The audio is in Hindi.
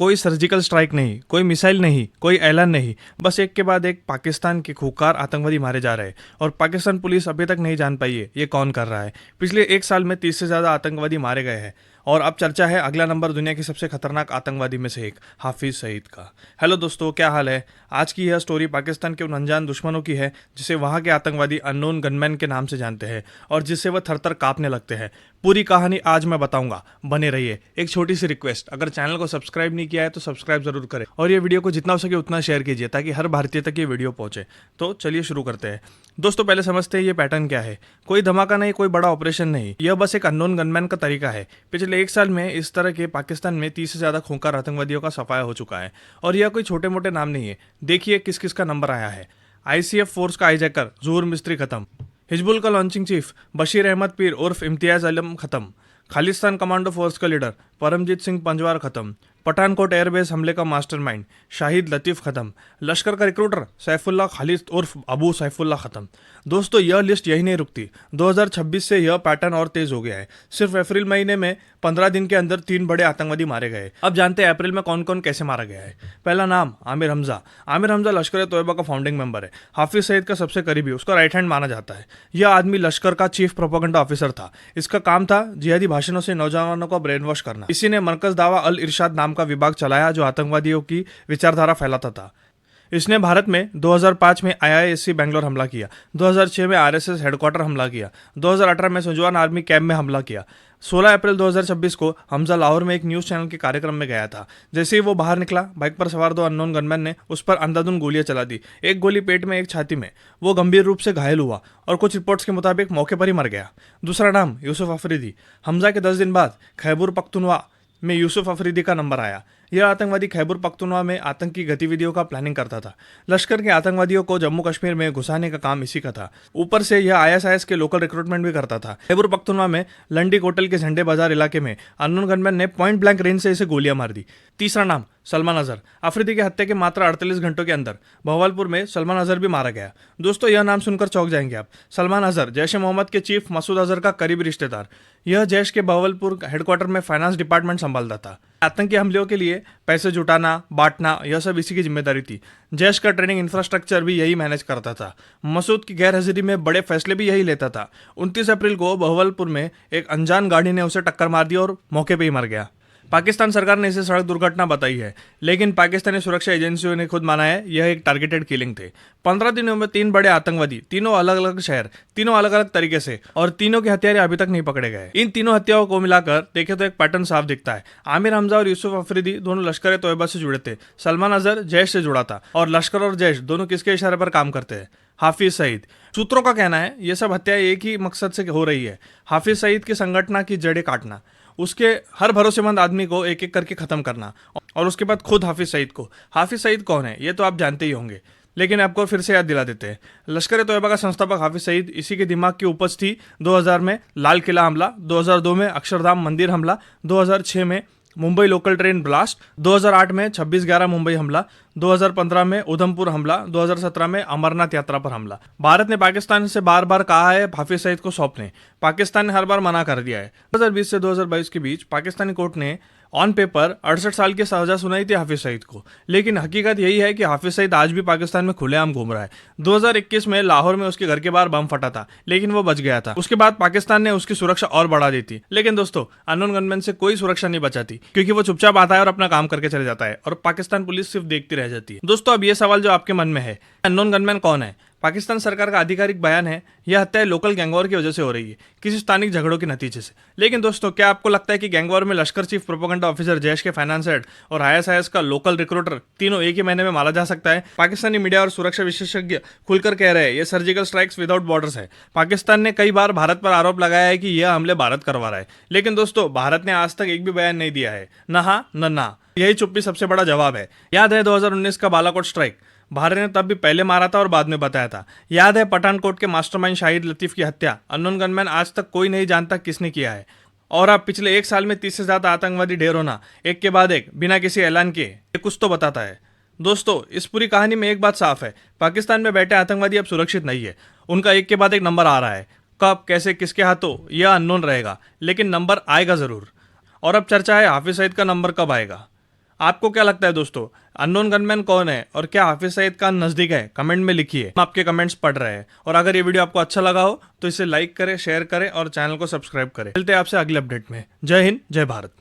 कोई सर्जिकल स्ट्राइक नहीं, कोई मिसाइल नहीं, कोई ऐलान नहीं, बस एक के बाद एक पाकिस्तान के खूंखार आतंकवादी मारे जा रहे हैं और पाकिस्तान पुलिस अभी तक नहीं जान पाई है ये कौन कर रहा है। पिछले एक साल में 30 से ज़्यादा आतंकवादी मारे गए हैं और अब चर्चा है अगला नंबर दुनिया की सबसे खतरनाक आतंकवादी में से एक हाफिज सईद का। हेलो दोस्तों, क्या हाल है। आज की यह स्टोरी पाकिस्तान के उन अनजान दुश्मनों की है जिसे वहाँ के आतंकवादी अननोन गनमैन के नाम से जानते हैं और जिससे वह थर थर कांपने लगते हैं। पूरी कहानी आज मैं बताऊंगा, बने रहिए। एक छोटी सी रिक्वेस्ट, अगर चैनल को सब्सक्राइब नहीं किया है तो सब्सक्राइब जरूर करें और ये वीडियो को जितना हो सके उतना शेयर कीजिए ताकि हर भारतीय तक ये वीडियो पहुंचे। तो चलिए शुरू करते हैं। दोस्तों, पहले समझते हैं ये पैटर्न क्या है। कोई धमाका नहीं, कोई बड़ा ऑपरेशन नहीं, यह बस एक अननोन गनमैन का तरीका है। पिछले एक साल में इस तरह के पाकिस्तान में 30 से ज्यादा खूंखार आतंकवादियों का सफाया हो चुका है और यह कोई छोटे मोटे नाम नहीं है। देखिए किस किस का नंबर आया है। आईसीएफ फोर्स का हाईजैकर ज़हूर मिस्त्री खत्म, हिजबुल का लॉन्चिंग चीफ बशीर अहमद पीर उर्फ इम्तियाज आलम खत्म, खालिस्तान कमांडो फोर्स का लीडर परमजीत सिंह पंजवार खत्म, पठानकोट एयरबेस हमले का मास्टरमाइंड शाहिद लतीफ़ खत्म, लश्कर का रिक्रूटर सैफुल्ला खालिद उर्फ अबू सैफुल्ला खत्म। दोस्तों, यह लिस्ट यही नहीं रुकती। 2026 से यह पैटर्न और तेज हो गया है। सिर्फ अप्रैल महीने में 15 दिन के अंदर 3 बड़े आतंकवादी मारे गए। अब जानते हैं अप्रैल में कौन कौन कैसे मारा गया है। पहला नाम आमिर हमजा। आमिर हमजा लश्कर तोयबा का फाउंडिंग मेंबर है, हाफिज सईद का सबसे करीबी, उसका राइट हैंड माना जाता है। यह आदमी लश्कर का चीफ प्रोपेगेंडा ऑफिसर था। इसका काम था जिहादी भाषणों से नौजवानों को ब्रेन वॉश करना। इसी ने मरकज दावा अल इरशाद नाम का विभाग चलाया जो आतंकवादियों की विचारधारा फैलाता था। इसने भारत में 2005 में आईआईएससी बेंगलोर हमला किया, 2006 में आरएसएस हेडक्वार्टर हमला किया, 2018 में सुजवान आर्मी कैंप में हमला किया। 16 अप्रैल 2026 को हमजा लाहौर में एक न्यूज़ चैनल के कार्यक्रम में गया था। जैसे ही वो बाहर निकला, बाइक पर सवार 2 अननोन गनमैन ने उस पर अंधाधुंध गोलियां चला दी। एक गोली पेट में, एक छाती में। वो गंभीर रूप से घायल हुआ और कुछ रिपोर्ट्स के मुताबिक मौके पर ही मर गया। दूसरा नाम यूसुफ अफरीदी। हमजा के 10 दिन बाद खैबर पख्तूनख्वा में यूसुफ अफरीदी का नंबर आया। यह आतंकवादी खैबर पख्तूनख्वा में आतंकी गतिविधियों का प्लानिंग करता था। लश्कर के आतंकवादियों को जम्मू कश्मीर में घुसाने का काम इसी का था। ऊपर से यह आईएसआईएस के लोकल रिक्रूटमेंट भी करता था। खैबर पख्तूनख्वा में लंडी कोटल के झंडे बाजार इलाके में अननोन गनमैन ने पॉइंट ब्लैंक रेंज से इसे गोलियां मार दी। तीसरा नाम सलमान अजहर। अफरीदी की हत्या के मात्र 48 घंटों के अंदर बहवालपुर में सलमान अजहर भी मारा गया। दोस्तों, यह नाम सुनकर चौंक जाएंगे आप। सलमान अजहर जैश ए मोहम्मद के चीफ मसूद अजहर का करीबी रिश्तेदार। यह जैश के बहवालपुर हेडक्वार्टर में फाइनेंस डिपार्टमेंट संभालता था। आतंकी हमलों के लिए पैसे जुटाना, बांटना, यह सब इसी की जिम्मेदारी थी। जैश का ट्रेनिंग इंफ्रास्ट्रक्चर भी यही मैनेज करता था। मसूद की गैरहाजिरी में बड़े फैसले भी यही लेता था। 29 अप्रैल को बहवालपुर में एक अनजान गाड़ी ने उसे टक्कर मार दी और मौके पर ही मर गया। पाकिस्तान सरकार ने इसे सड़क दुर्घटना बताई है, लेकिन पाकिस्तानी सुरक्षा एजेंसियों ने खुद माना है यह एक टारगेटेड किलिंग थे। 15 दिनों में 3 बड़े आतंकवादी, तीनों अलग अलग शहर, तीनों अलग अलग तरीके से, और तीनों के हत्यारे अभी तक नहीं पकड़े गए। इन तीनों हत्याओं को मिलाकर देखें तो एक पैटर्न साफ दिखता है। आमिर हमजा और यूसुफ अफरीदी दोनों लश्कर तोयबा से जुड़े थे। सलमान अजहर जैश से जुड़ा था और लश्कर और जैश दोनों किसके इशारे पर काम करते हैं? हाफिज सईद। सूत्रों का कहना है ये सब हत्याएं एक ही मकसद से हो रही है, हाफिज सईद की संगठना की जड़ें काटना, उसके हर भरोसेमंद आदमी को एक एक करके खत्म करना और उसके बाद खुद हाफिज सईद को। हाफिज सईद कौन है ये तो आप जानते ही होंगे, लेकिन आपको फिर से याद दिला देते हैं। लश्कर तोयबा का संस्थापक हाफिज सईद, इसी के दिमाग की उपज थी 2000 में लाल किला हमला, 2002 में अक्षरधाम मंदिर हमला, 2006 में मुंबई लोकल ट्रेन ब्लास्ट, 2008 में 26/11 मुंबई हमला, 2015 में उधमपुर हमला, 2017 में अमरनाथ यात्रा पर हमला। भारत ने पाकिस्तान से बार बार कहा है हाफिज सईद को सौंपने, पाकिस्तान ने हर बार मना कर दिया है। 2020 से 2022 के बीच पाकिस्तानी कोर्ट ने ऑन पेपर 68 साल की सजा सुनाई थी हाफिज सईद को, लेकिन हकीकत यही है कि हाफिज सईद आज भी पाकिस्तान में खुलेआम घूम रहा है। 2021 में लाहौर में उसके घर के बाहर बम फटा था, लेकिन वो बच गया था। उसके बाद पाकिस्तान ने उसकी सुरक्षा और बढ़ा दी थी। लेकिन दोस्तों, अननोन गनमैन से कोई सुरक्षा नहीं बचाती, क्योंकि वो चुपचाप आता है और अपना काम करके चले जाता है और पाकिस्तान पुलिस सिर्फ देखती रह जाती है। दोस्तों, अब ये सवाल जो आपके मन में है, अननोन गनमैन कौन है? पाकिस्तान सरकार का आधिकारिक बयान है यह हत्या लोकल गैंगवॉर की वजह से हो रही है, किसी स्थानिक झगड़ों के नतीजे से। लेकिन दोस्तों, क्या आपको लगता है कि गैंगवॉर में लश्कर चीफ प्रोपेगेंडा ऑफिसर, जैश के फाइनेंस हेड और आईएसआईएस का लोकल रिक्रूटर तीनों एक ही महीने में मारा जा सकता है? पाकिस्तानी मीडिया और सुरक्षा विशेषज्ञ खुलकर कह रहे हैं ये सर्जिकल स्ट्राइक्स विदाउट बॉर्डर्स है। पाकिस्तान ने कई बार भारत पर आरोप लगाया है कि यह हमले भारत करवा रहा है, लेकिन दोस्तों, भारत ने आज तक एक भी बयान नहीं दिया है, न हाँ न ना। यही चुप्पी सबसे बड़ा जवाब है। याद है 2019 का बालाकोट स्ट्राइक? भारत ने तब भी पहले मारा था और बाद में बताया था। याद है पठानकोट के मास्टरमाइंड शाहिद लतीफ़ की हत्या? अननोन गनमैन आज तक कोई नहीं जानता किसने किया है। और अब पिछले एक साल में 30 से ज्यादा आतंकवादी ढेर होना, एक के बाद एक, बिना किसी ऐलान के, ये कुछ तो बताता है। दोस्तों, इस पूरी कहानी में एक बात साफ है, पाकिस्तान में बैठे आतंकवादी अब सुरक्षित नहीं है। उनका एक के बाद एक नंबर आ रहा है। कब, कैसे, किसके हाथों, यह अननोन रहेगा, लेकिन नंबर आएगा जरूर। और अब चर्चा है हाफिज सईद का नंबर कब आएगा। आपको क्या लगता है दोस्तों, अननोन गनमैन कौन है और क्या हाफिज सईद खान नजदीक है? कमेंट में लिखिए, हम आपके कमेंट्स पढ़ रहे हैं। और अगर ये वीडियो आपको अच्छा लगा हो तो इसे लाइक करें, शेयर करें और चैनल को सब्सक्राइब करें। मिलते हैं आपसे अगले अपडेट में। जय हिंद, जय भारत।